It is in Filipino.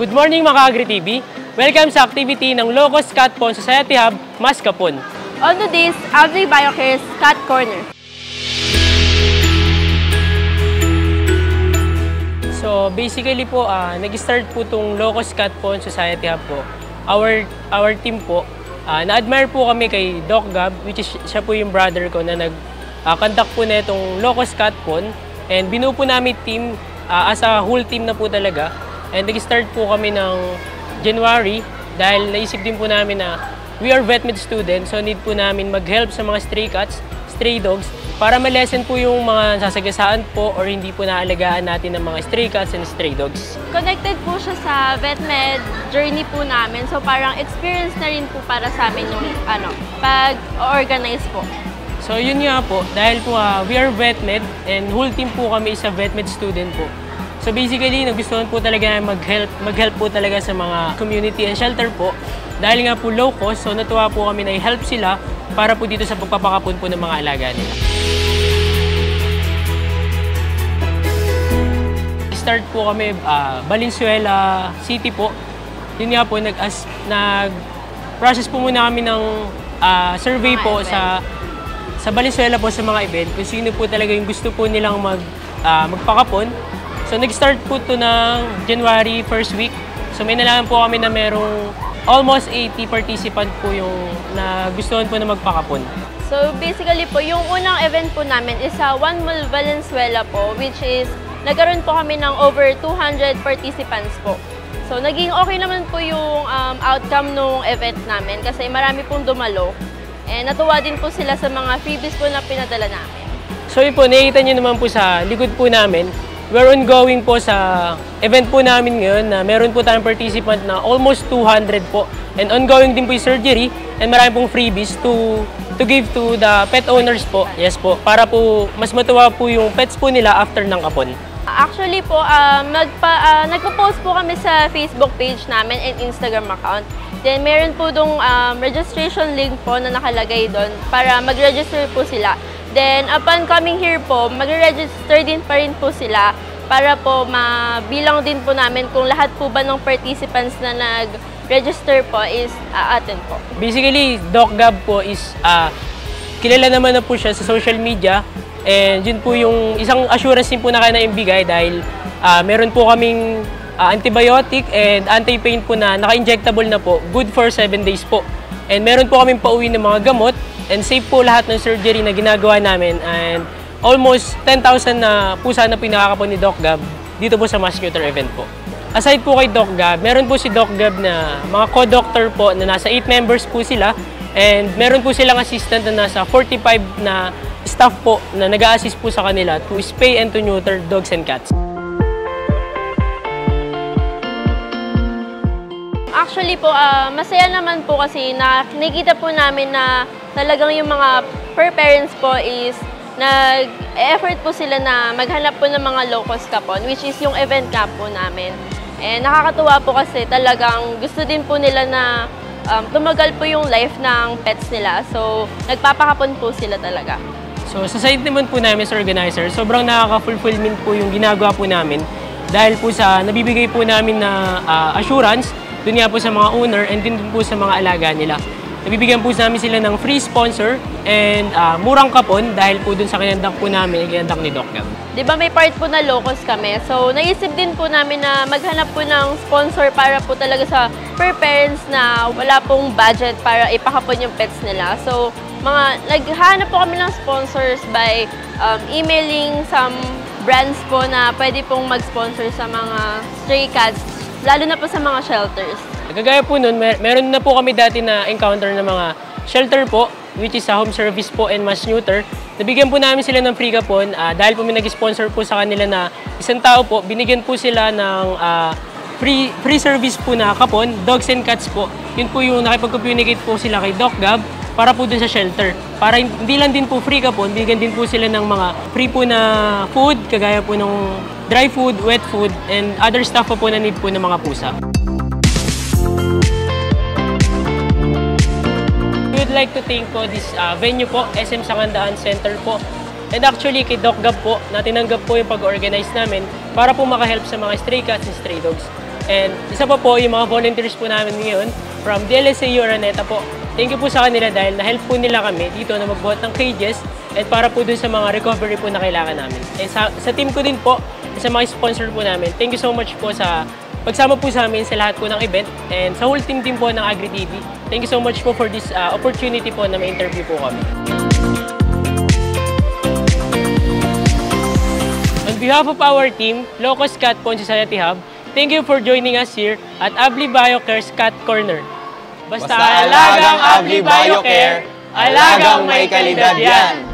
Good morning mga Agri-TV! Welcome sa activity ng Locos Cat Pond Society Hub, Mascapon. On to this Agri-Biocare's Cat Corner. So basically po, nag-start po itong Locos Cat Pond Society Hub po. Our team po, na-admire po kami kay Doc Gab, which is siya po yung brother ko na nag-conduct po na itong Locos Cat Pond. And binuo po namin team, as a whole team na po talaga. And nag-start po kami ng January dahil naisip din po namin na we are vet med students, so need po namin mag-help sa mga stray cats, stray dogs para ma-lessen po yung mga sasagasaan po or hindi po naalagaan natin ng mga stray cats and stray dogs. Connected po siya sa vet med journey po namin, so parang experience na rin po para sa amin yung pag-organize po. So yun nga po, dahil po we are vet med and whole team po kami is a vet med student po. So basically, nagustuhan po talaga mag-help po talaga sa mga community and shelter po. Dahil nga po low cost, so natuwa po kami na i-help sila para po dito sa pagpapakapon po ng mga alaga nila. Start po kami Valenzuela City po. Yun nga po, nag-process po muna kami ng survey po sa Valenzuela po sa mga event. Kung sino po talaga yung gusto po nilang magpakapon. So nag-start po ito ng January first week. So may nalaman po kami na merong almost 80 participant po yung nagustuhan po na magpakapon. So basically po, yung unang event po namin is sa One Mall Valenzuela po, which is nagkaroon po kami ng over 200 participants po. So naging okay naman po yung outcome ng event namin kasi marami pong dumalo. And natuwa din po sila sa mga freebies po na pinadala namin. So yun po, nakikita nyo naman po sa likod po namin. We're ongoing po sa event po namin ngayon na meron po tayong participant na almost 200 po. And ongoing din po yung surgery and marami pong freebies to give to the pet owners po. Yes po, para po mas matuwa po yung pets po nila after ng kapon. Actually po, nagpo-post po kami sa Facebook page namin and Instagram account. Then meron po dong registration link po na nakalagay doon para mag-register po sila. Then, upon coming here po, mag-register din pa rin po sila para po mabilang din po namin kung lahat po ba ng participants na nag-register po is attend po. Basically, Doc Gab po is kilala naman na po siya sa social media and yun po yung isang assurance din po na kaya na ibigay dahil meron po kaming antibiotic and anti-pain po na naka-injectable na po, good for 7 days po. And meron po kaming pauwi ng mga gamot and safe po lahat ng surgery na ginagawa namin and almost 10,000 na pusa na pinakakapon ni Doc Gab dito po sa mass neuter event po. Aside po kay Doc Gab, meron po si Doc Gab na mga co-doctor po na nasa 8 members po sila and meron po silang assistant na nasa 45 na staff po na nag-a-assist po sa kanila to spay and to neuter dogs and cats. Actually po, masaya naman po kasi nakikita po namin na talagang yung mga fur parents po is nag-effort po sila na maghanap po ng mga low-cost kapon, which is yung event camp po namin. And nakakatuwa po kasi talagang gusto din po nila na tumagal po yung life ng pets nila. So, nagpapakapon po sila talaga. So, sa side naman po namin sa organizer, sobrang nakaka-fulfillment po yung ginagawa po namin dahil po sa nabibigay po namin na assurance doon nga po sa mga owner and din po sa mga alaga nila. Nabibigyan po namin sila ng free sponsor and murang kapon dahil po dun sa kinandak po namin, kinandak ni Doc Gab. Di ba may part po na low-cost kami? So, naisip din po namin na maghanap po ng sponsor para po talaga sa fur parents na wala pong budget para ipakapon yung pets nila. So, naghanap po kami ng sponsors by emailing some brands po na pwede pong mag-sponsor sa mga stray cats, lalo na po sa mga shelters. Kagaya po nun, meron na po kami dati na encounter ng mga shelter po, which is sa home service po and mass neuter. Nabigyan po namin sila ng free kapon dahil po may nag-sponsor po sa kanila na isang tao po, binigyan po sila ng free service po na kapon, dogs and cats po. Yun po yung nakipag-communicate po sila kay Doc Gab para po dun sa shelter. Para hindi lang din po free kapon, bigyan din po sila ng mga free po na food, kagaya po ng dry food, wet food, and other stuff po na need po ng mga pusa. We would like to thank po this venue po, SM Sangandaan Center po. And actually, kay Doc Gab po, na tinanggap po yung pag-organize namin para po makahelp sa mga stray cats and stray dogs. And isa pa po, yung mga volunteers po namin ngayon from DLSAU Araneta po. Thank you po sa kanila dahil na-help po nila kami dito na magbuhat ng cages at para po dun sa mga recovery po na kailangan namin. And sa team ko din po, sa mga sponsor po namin, thank you so much po sa pagsama po sa amin sa lahat po ng event and sa whole team din po ng AgriTV. Thank you so much po for this opportunity po na may interview po kami. On behalf of our team, Locos Cat Pond Society Hub, thank you for joining us here at Abli BioCare's Cat Corner. Basta alagang Abli BioCare, alagang may kalidad yan!